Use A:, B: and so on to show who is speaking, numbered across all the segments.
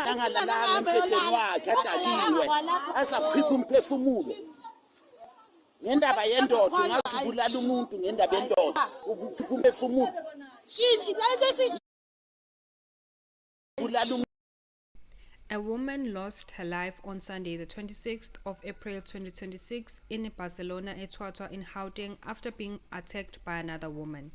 A: Nangalalanga empetheni wakhe adakiwe asakhipha umphefumulo ngendaba yendoda ungazibulala umuntu ngendaba yendoda ukukhipha umphefumulo.
B: A woman lost her life on Sunday, the 26th of April 2026 in Barcelona, Etwatwa in Gauteng after being attacked by another woman.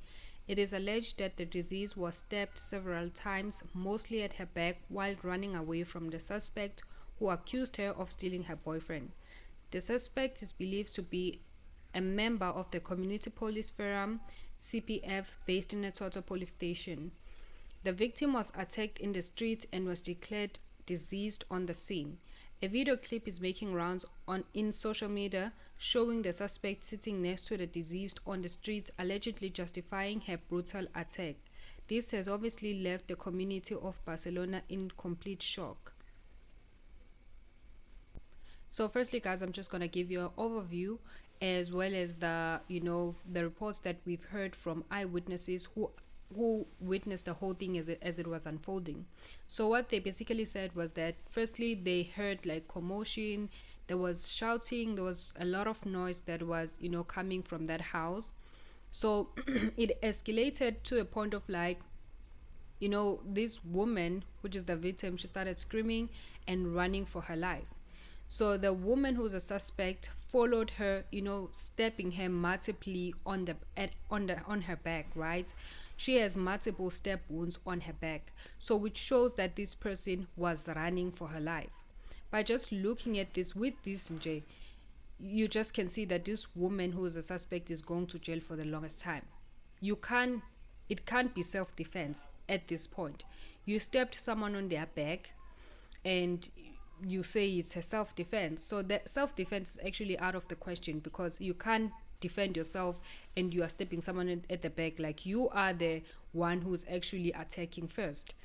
B: It is alleged that the deceased was stabbed several times, mostly at her back, while running away from the suspect, who accused her of stealing her boyfriend. The suspect is believed to be a member of the Community Police Forum, CPF, based in Etwatwa Police Station. The victim was attacked in the street and was declared deceased on the scene. A video clip is making rounds in social media showing the suspect sitting next to the deceased on the street, allegedly justifying her brutal attack. This has obviously left the community of Barcelona in complete shock. So firstly, guys, I'm just going to give you an overview as well as the reports that we've heard from eyewitnesses who witnessed the whole thing as it was unfolding. So what they basically said was that firstly they heard like commotion, there was shouting, there was a lot of noise that was coming from that house. So it escalated to a point of like this woman, which is the victim, she started screaming and running for her life. So the woman who's a suspect followed her, stabbing her multiply on her back, right? She has multiple stab wounds on her back, so which shows that this person was running for her life. By just looking at this with this J, you just can see that this woman who is a suspect is going to jail for the longest time. It can't be self-defense at this point. You stabbed someone on their back and you say it's a self-defense, so that self-defense is actually out of the question, because you can't defend yourself and you are stabbing someone at the back. Like, you are the one who's actually attacking first.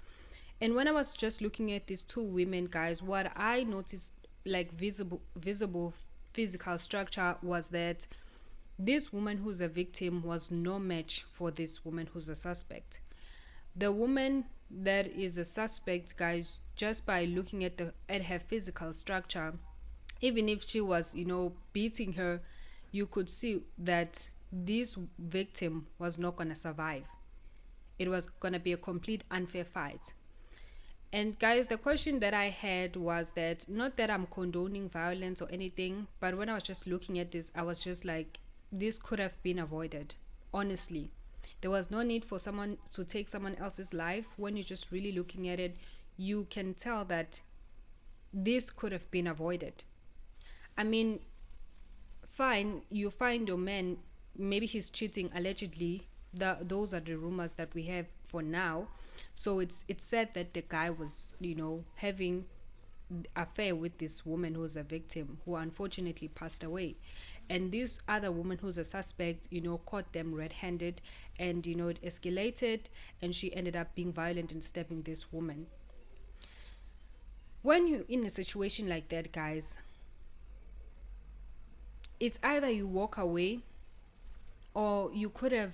B: And when I was just looking at these two women, guys, what I noticed, like visible physical structure, was that this woman who's a victim was no match for this woman who's a suspect. The woman that is a suspect, guys, just by looking at her physical structure, even if she was beating her, you could see that this victim was not going to survive. It was going to be a complete unfair fight. And guys, the question that I had was that, not that I'm condoning violence or anything, but when I was just looking at this, I was just like, this could have been avoided. Honestly, there was no need for someone to take someone else's life. When you're just really looking at it, you can tell that this could have been avoided. I mean, fine, you find your man, maybe he's cheating allegedly. Those are the rumors that we have for now. So it's said that the guy was having affair with this woman who's a victim, who unfortunately passed away, and this other woman who's a suspect caught them red-handed, and it escalated, and she ended up being violent and stabbing this woman. When you're in a situation like that, guys, it's either you walk away, or you could have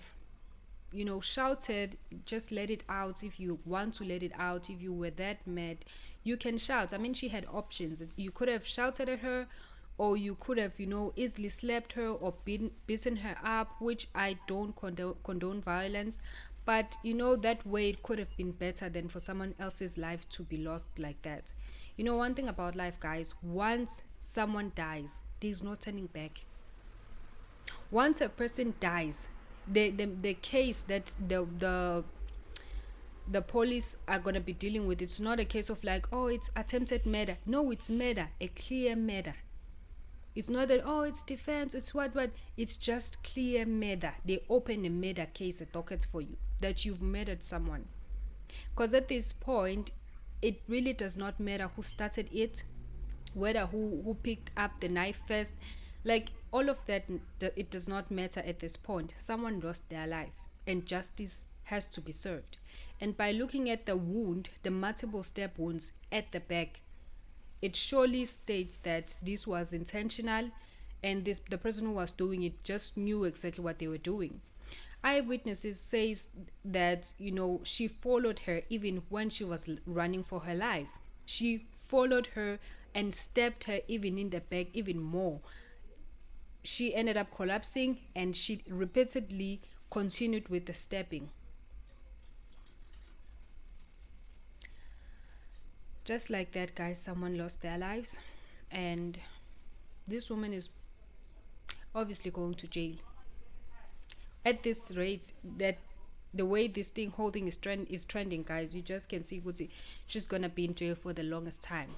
B: shouted. Just let it out. If you want to let it out, if you were that mad, you can shout. I mean, she had options. You could have shouted at her, or you could have easily slapped her or beaten her up, which I don't condone violence, but that way it could have been better than for someone else's life to be lost like that. One thing about life, guys, once someone dies, there's no turning back. Once a person dies, the case that the police are going to be dealing with, it's not a case of like, oh, it's attempted murder. No, it's murder, a clear murder. It's not that, oh, it's defense, it's what, it's just clear murder. They open a murder case, a docket for you, that you've murdered someone. Because at this point, it really does not matter who started it, whether who picked up the knife first. Like, all of that, it does not matter at this point. Someone lost their life, and justice has to be served. And by looking at the wound, the multiple stab wounds at the back, it surely states that this was intentional, and the person who was doing it just knew exactly what they were doing. Eyewitnesses says that she followed her even when she was running for her life. She followed her and stabbed her even in the back, even more. She ended up collapsing and she repeatedly continued with the stabbing. Just like that, guys, someone lost their lives, and this woman is obviously going to jail. At this rate, that the way this whole thing is trending, guys, you just can see Gucci, she's gonna be in jail for the longest time.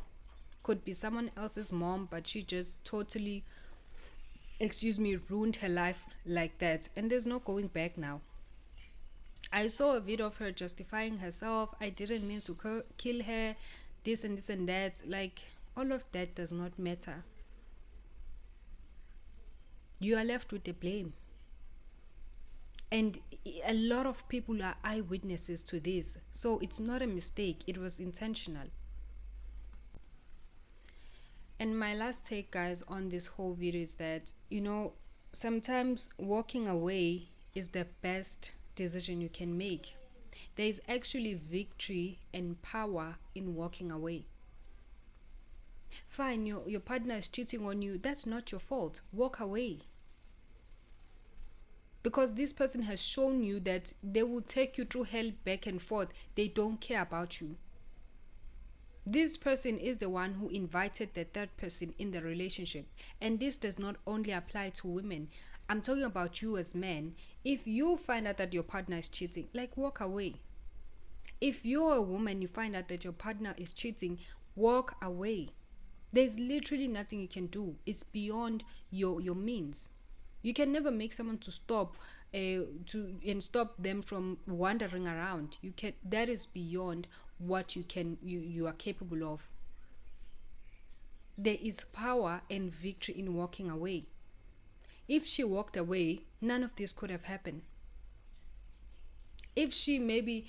B: Could be someone else's mom, but she just totally, excuse me, ruined her life like that, and there's no going back now. I saw a video of her justifying herself. I didn't mean to kill her, this and this and that. Like, all of that does not matter. You are left with the blame. And a lot of people are eyewitnesses to this. So it's not a mistake, it was intentional. And my last take, guys, on this whole video is that, sometimes walking away is the best decision you can make. There is actually victory and power in walking away. Fine, your partner is cheating on you, that's not your fault. Walk away. Because this person has shown you that they will take you through hell back and forth. They don't care about you. This person is the one who invited the third person in the relationship. And this does not only apply to women. I'm talking about you as men. If you find out that your partner is cheating, like, walk away. If you're a woman, you find out that your partner is cheating, walk away. There's literally nothing you can do. It's beyond your means. You can never make someone to stop and stop them from wandering around. That is beyond what you are capable of. There is power and victory in walking away. If she walked away, none of this could have happened. If she maybe,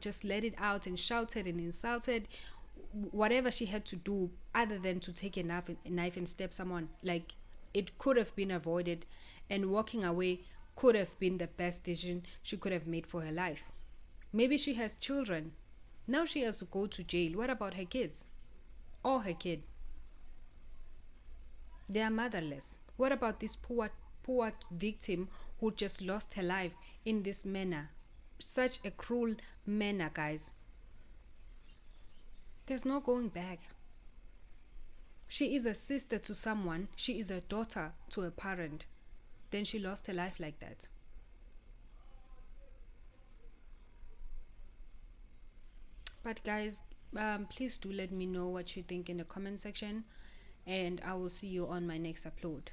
B: just let it out and shouted and insulted, whatever she had to do other than to take a knife and stab someone, like, it could have been avoided, and walking away could have been the best decision she could have made for her life. Maybe she has children. Now she has to go to jail. What about her kids? Or her kid? They are motherless. What about this poor victim who just lost her life in this manner? Such a cruel manner, guys. There's no going back. She is a sister to someone. She is a daughter to a parent. Then she lost her life like that. But guys, please do let me know what you think in the comment section, and I will see you on my next upload.